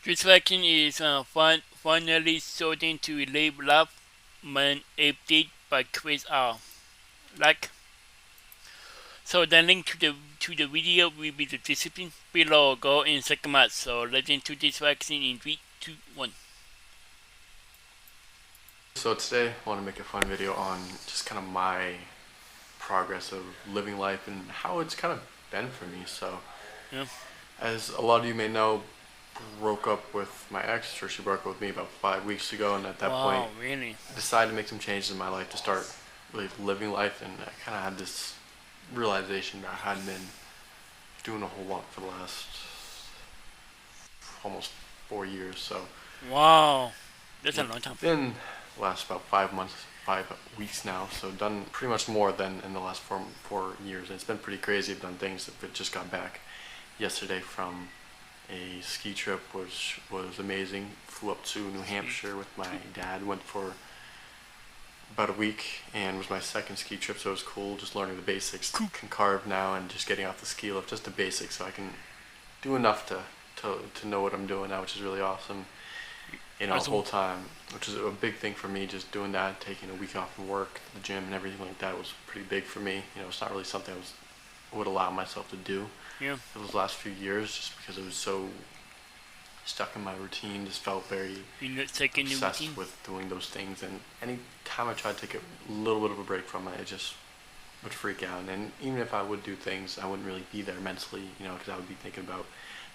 This vaccine is finally starting to live life when updated by Chris R. Like, so the link to the video will be the description below. Go in second match. So let's into this vaccine in 3, 2, 1. So today I want to make a fun video on just kind of my progress of living life and how it's kind of been for me. So Yeah. as a lot of you may know, broke up with my ex, or she broke up with me about 5 weeks ago, and at that point Wow, really? decided to make some changes in my life to start really living life, and I kind of had this realization that I hadn't been doing a whole lot for the last almost 4 years. So Wow. That's a long time. within the last about 5 months, 5 weeks now, so done pretty much more than in the last 4 years. And it's been pretty crazy. I've done things that just got back yesterday from a ski trip, which was amazing. Flew up to New Hampshire with my dad. Went for about a week, and it was my second ski trip, so it was cool. Just learning the basics. Can carve now, and just getting off the ski lift, just the basics, so I can do enough to know what I'm doing now, which is really awesome. The Awesome. whole time, which is a big thing for me. Just doing that, taking a week off from work, the gym, and everything like that was pretty big for me. It's not really something would allow myself to do Yeah. for those last few years, just because it was so stuck in my routine. Just felt very In the second new obsessed routine. with doing those things, and any time I tried to take a little bit of a break from it, it just would freak out. And even if I would do things, I wouldn't really be there mentally, because I would be thinking about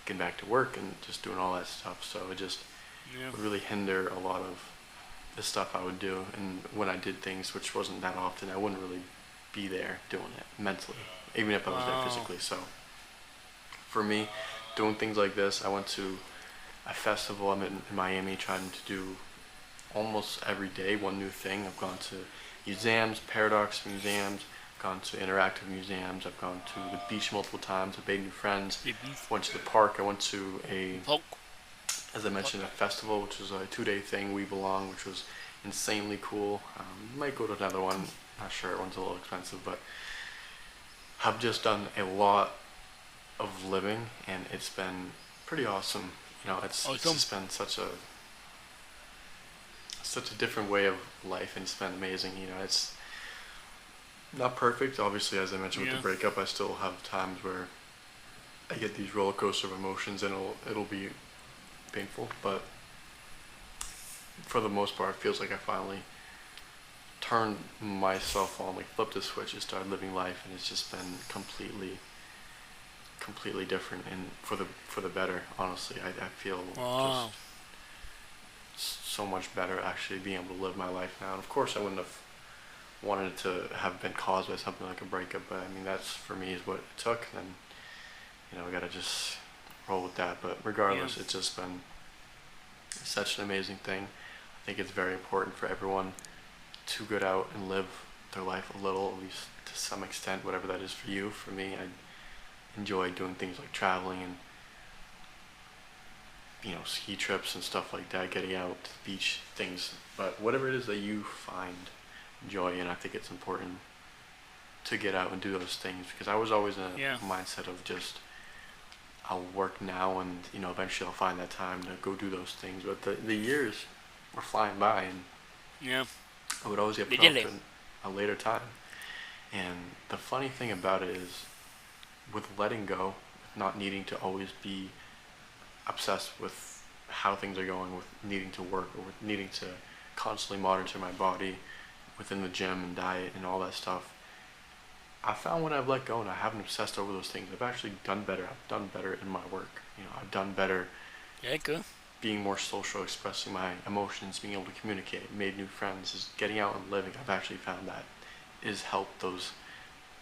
getting back to work and just doing all that stuff. So it just Yeah. would really hinder a lot of the stuff I would do. And when I did things, which wasn't that often, I wouldn't really be there doing it mentally, even if I was there Wow. physically. So for me, doing things like this, I went to a festival. I'm in Miami trying to do almost every day one new thing. I've gone to museums, paradox museums, gone to interactive museums, I've gone to the beach multiple times, I've made new friends, The beef. went to the park, I went to Pork. as I mentioned, a festival, which was a 2 day thing, We Belong, which was insanely cool. Might go to another one, not sure, that one's a little expensive, but I've just done a lot of living, and it's been pretty awesome. It's Awesome. just been such a different way of life, and it's been amazing. It's not perfect, obviously. As I mentioned with Yeah. the breakup, I still have times where I get these roller coaster of emotions, and it'll be painful. But for the most part, it feels like I finally turned myself on, like flipped a switch and started living life, and it's just been completely different, and for the better. Honestly, I feel just Wow. so much better actually being able to live my life now. And of course, I wouldn't have wanted it to have been caused by something like a breakup, but I mean that's for me is what it took. And I gotta just roll with that. But Yeah. regardless, it's just been such an amazing thing. I think it's very important for everyone to get out and live their life a little, at least to some extent, whatever that is for you. For me, I enjoy doing things like traveling and ski trips and stuff like that, getting out to the beach, things. But whatever it is that you find joy in, I think it's important to get out and do those things, because I was always in Yeah. a mindset of just I'll work now, and eventually I'll find that time to go do those things. But the years were flying by, and Yeah. I would always get They put did off it. to a later time. And the funny thing about it is, with letting go, with not needing to always be obsessed with how things are going, with needing to work, or with needing to constantly monitor my body within the gym and diet and all that stuff, I found when I've let go and I haven't obsessed over those things, I've actually done better. I've done better in my work. I've done better Yeah, good. being more social, expressing my emotions, being able to communicate, made new friends, is getting out and living. I've actually found that is helped those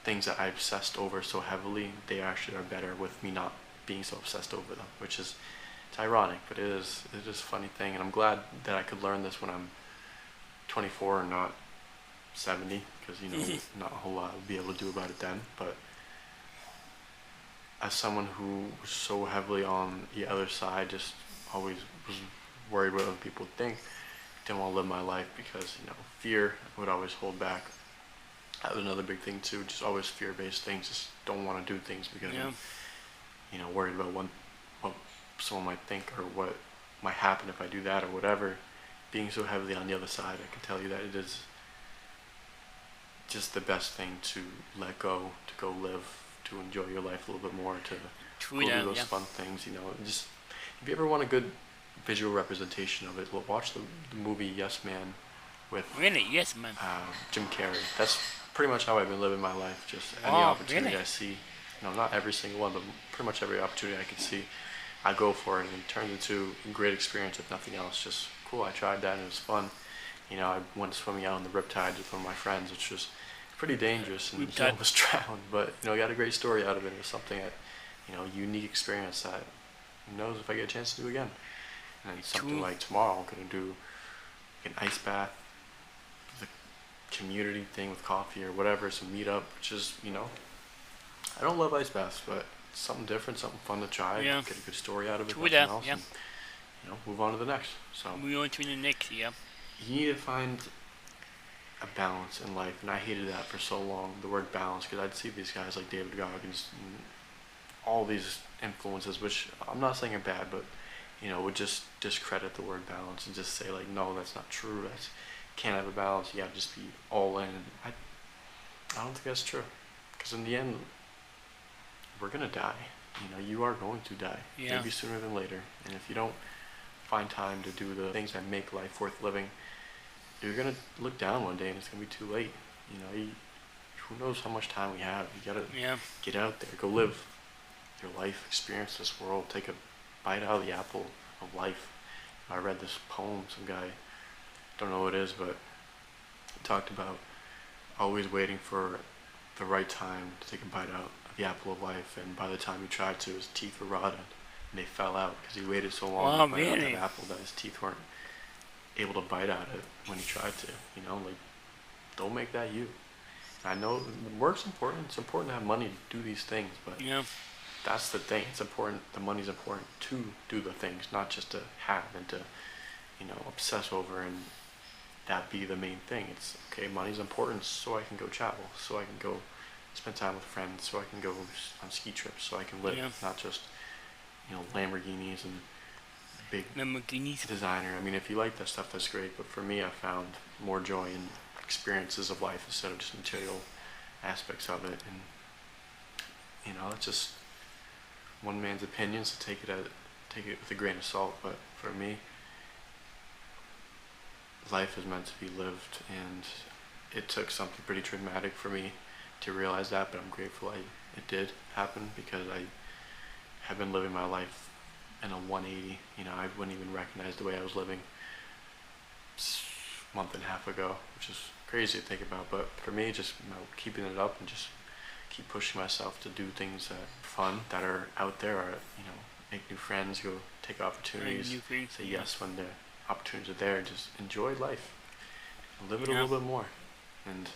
things that I obsessed over so heavily. They actually are better with me not being so obsessed over them, which is it's ironic, but it is a funny thing. And I'm glad that I could learn this when I'm 24 and not 70, because not a whole lot I'll be able to do about it then. But as someone who was so heavily on the other side, just always was worried what other people would think, didn't want to live my life because fear would always hold back. That was another big thing too, just always fear-based things. Just don't want to do things because Yeah. I'm worried about what someone might think, or what might happen if I do that or whatever. Being so heavily on the other side, I can tell you that it is just the best thing to let go, to go live, to enjoy your life a little bit more, to True go do that, those yeah. fun things. Just if you ever want a good visual representation of it, watch the movie Yes Man with Really? Yes, man. Jim Carrey. That's pretty much how I've been living my life. Just any Wow, opportunity really? I see, not every single one, but pretty much every opportunity I can see, I go for it, and it turns into a great experience if nothing else. Just cool. I tried that and it was fun. I went swimming out on the riptides with one of my friends, which was pretty dangerous and he Riptide. almost drowned. But I got a great story out of it. It was something that, unique experience that who knows if I get a chance to do again. And then something True. like tomorrow, I'm gonna do an ice bath, the community thing with coffee or whatever, some meetup, which is, I don't love ice baths, but it's something different, something fun to try, Yeah. get a good story out of it, True nothing that, else, yeah. and move on to the next. So We on to the next, yeah. you need to find a balance in life, and I hated that for so long, the word balance, because I'd see these guys like David Goggins and all these influences, which I'm not saying are bad, but would just discredit the word balance and just say like, no, that's not true. That's can't have a balance. You gotta just be all in. And I don't think that's true, because in the end, we're gonna die. You are going to die, Yeah. maybe sooner than later. And if you don't find time to do the things that make life worth living, you're gonna look down one day and it's gonna be too late. Who knows how much time we have? You gotta Yeah. get out there, go live your life, experience this world, take a bite out of the apple of life. I read this poem, some guy, don't know what it is, but he talked about always waiting for the right time to take a bite out of the apple of life, and by the time he tried to, his teeth were rotted and they fell out because he waited so long Wow, to bite out that really? apple that his teeth weren't able to bite out of it when he tried to. Like, don't make that you. I know work's important. It's important to have money to do these things, but Yeah. that's the thing. It's important. The money's important to do the things, not just to have and to, obsess over and that be the main thing. It's okay. Money's important so I can go travel, so I can go spend time with friends, so I can go on ski trips, so I can live, Yeah. not just, Lamborghinis and big Lamborghinis. designer. I mean, if you like that stuff, that's great. But for me, I found more joy in experiences of life instead of just material aspects of it. And it's just one man's opinion, so take it with a grain of salt. But for me, life is meant to be lived, and it took something pretty traumatic for me to realize that. But I'm grateful it did happen, because I have been living my life in a 180. I wouldn't even recognize the way I was living a month and a half ago, which is crazy to think about. But for me, just keeping it up and just keep pushing myself to do things that are fun, that are out there, or make new friends, go take opportunities, New things. say yes when the opportunities are there. Just enjoy life, live it a Yeah. little bit more, and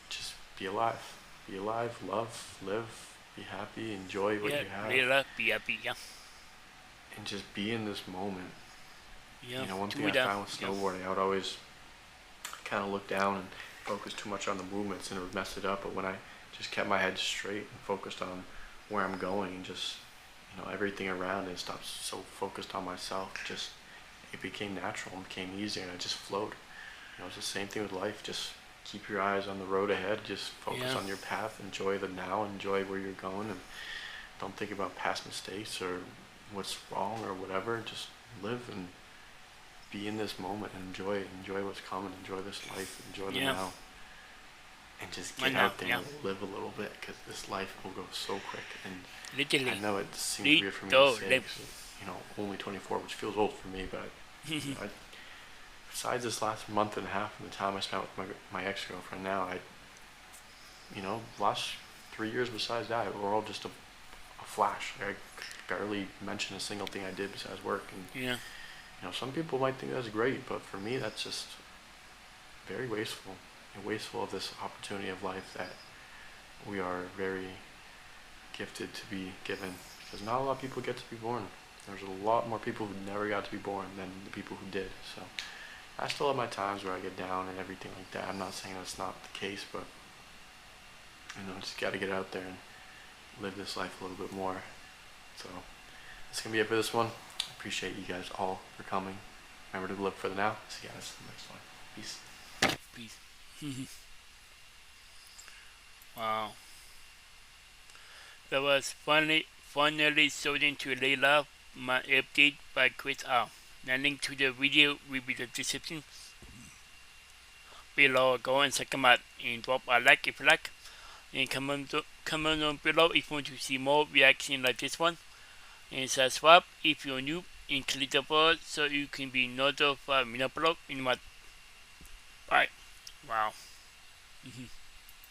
just be alive. Be alive, love, live, be happy, enjoy what Yeah. you have, Really be happy, yeah. and just be in this moment. Yeah. One thing Do I that. found with Yeah. snowboarding, I would always kind of look down and focus too much on the movements, and it would mess it up. But when I just kept my head straight and focused on where I'm going, and just everything around it, stopped so focused on myself, just it became natural and became easier, and I just flowed. It's the same thing with life. Just keep your eyes on the road ahead. Just focus Yeah. on your path. Enjoy the now. Enjoy where you're going, and don't think about past mistakes or what's wrong or whatever. Just live and be in this moment and enjoy it. Enjoy what's coming. Enjoy this life. Enjoy the Yeah. now. And just I get know, out there yeah. and live a little bit, because this life will go so quick. And I Literally. know it seems weird for me to Little say, live. 'cause, only 24, which feels old for me, but besides this last month and a half and the time I spent with my ex-girlfriend now, last 3 years besides that were all just a flash. I barely mention a single thing I did besides work. And Yeah. some people might think that's great, but for me, that's just very wasteful. And wasteful of this opportunity of life that we are very gifted to be given, because not a lot of people get to be born. There's a lot more people who never got to be born than the people who did. So I still have my times where I get down and everything like that. I'm not saying that's not the case, but just got to get out there and live this life a little bit more. So that's gonna be it for this one. appreciate you guys all for coming. Remember to live for the now. See you guys in the next one. Peace. Peace. Wow. That was finally starting to lay love my update by Chris R. The link to the video will be in the description below. Go and check them out and drop a like if you like. And comment down below if you want to see more reaction like this one. And subscribe if you're new and click the bell so you can be notified when I upload in my. Bye. Wow.